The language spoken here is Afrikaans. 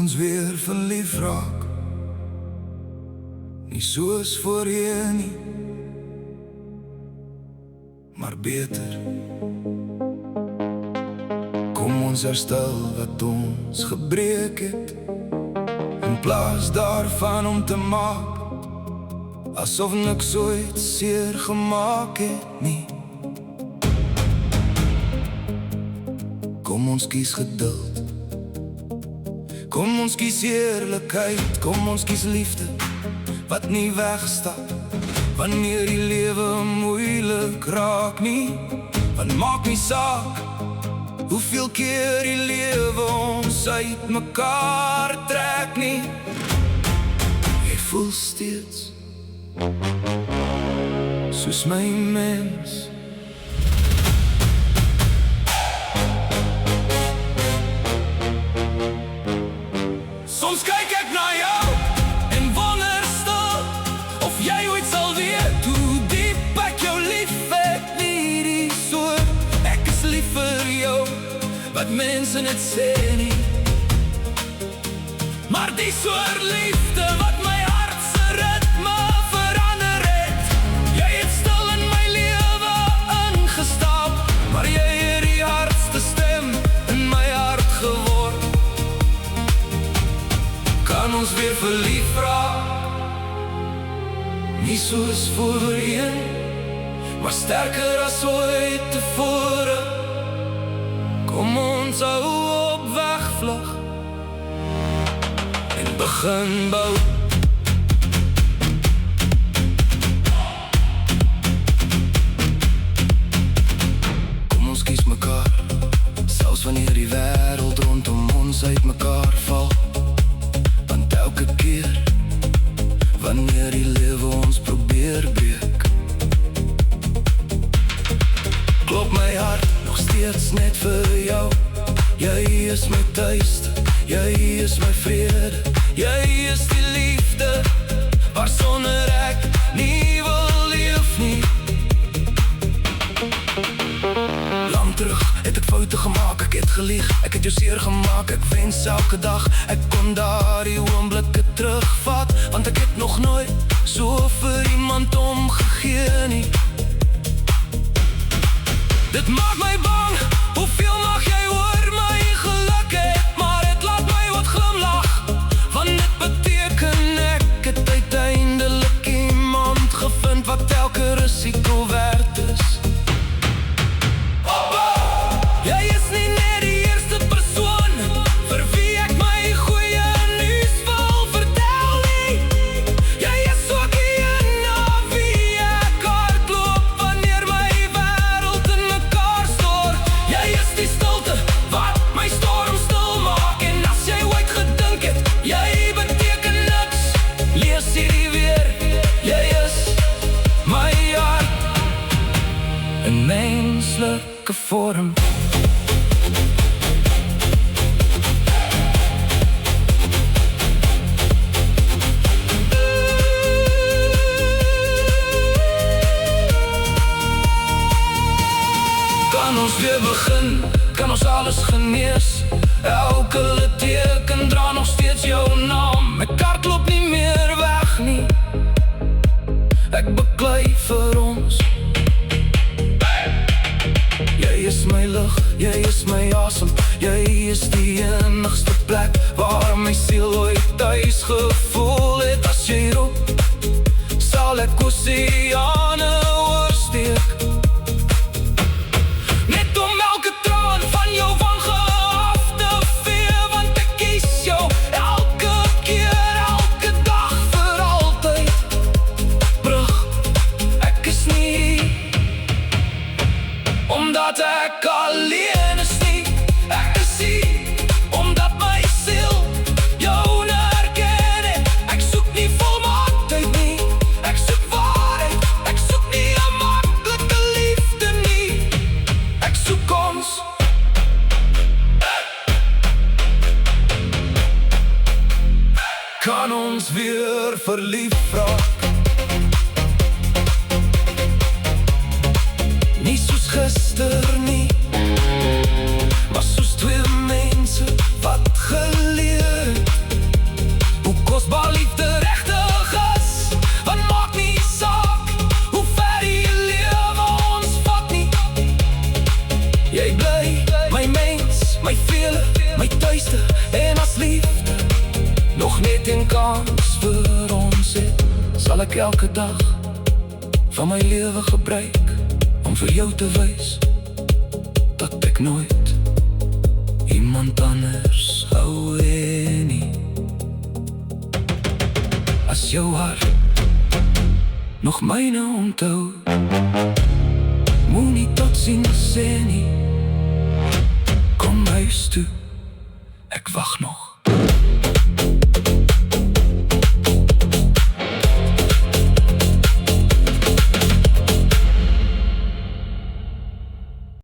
ons weer verlief raak, nie soos voorheen nie, maar beter. Kom ons herstel wat ons gebreek het, in plaas daarvan om te maak asof niks ooit seer gemaak het nie. Kom ons kies geduld, kom ons kies eerlikheid, kom ons kies liefde wat nie wegstap wanneer die lewe moeilik raak nie. Want maak nie saak hoeveel keer die lewe ons uit mekaar trek nie, jy voel steeds soos my mens. Soms kyk ek na jou en wonder stil of jy ooit sal weet hoe diep ek jou lief het. Nie die soort, ek is lief vir jou wat mense net sê nie, maar die soort liefde wat my hart se ritme verander het. Jy het stil in my lewe ingestap, maar jy het die hardste stem in my hart geword. Kan ons weer verlief raak, nie soos voorheen, maar sterker as ooit tevore. Kom ons hou op wegvlug en begin bou. Kom ons kies mekaar, selfs wanneer die wêreld rondom ons uit mekaar val. Want elke keer wanneer die lewe ons probeer breek, klop my hart nog steeds net vir jou. Jy is my tuiste, jy is my vrede, jy is die liefde waarsonder ek nie wil leef nie. Lang terug het ek foute gemaak, ek het gelieg, ek het jou seer gemaak. Ek wens elke dag ek kon daardie oomblikke terugvat, want ek het nog nooit so vir iemand omgegee nie. Dit maak my bang, hoeveel mag jy oor my geluk het, maar het laat my wat glimlag, want dit beteken ek het uiteindelik iemand gevind wat elke risiko werd is. Papa, jy is nie net die eerste persoon vir wie ek my goeie nuus wil vertel nie. Jy is ook die een na wie ek hardloop wanneer my wêreld in mekaar stort. Jy is die stilte wat my storm stil maak, en as jy ooit gedink het jy beteken niks, lees hierdie weer. Jy is my hart in menslike vorm. Kan ons weer begin, kan ons alles genees. Elke litteken dra nog steeds jou naam. My kaart loop nie meer weg nie, ek beklei vir ons. Jy is my lig, jy is my asem, jy is die enigste plek waar my siel ooit thuis gevoel het. As jy roep, sal ek oseane oorsteek, net om elke traan van jou wange af te vee, want ek kies jou elke keer, elke dag, vir altyd. Brug, ek is nie omdat ek alleen is nie, ek is nie omdat my siel jou herken het. Ek soek nie volmaaktheid nie, ek soek waarheid, ek soek nie 'n maklike liefde nie, ek soek ons. Kan ons weer verlief raak, nie soos gister nie, maar soos twee mense wat geleer het sal ek elke dag van my lewe gebruik om vir jou te wys dat ek nooit iemand anders hou nie. As jou hart nog myne onthou, moenie totsiens sê nie. Kom huis toe, ek wag nog.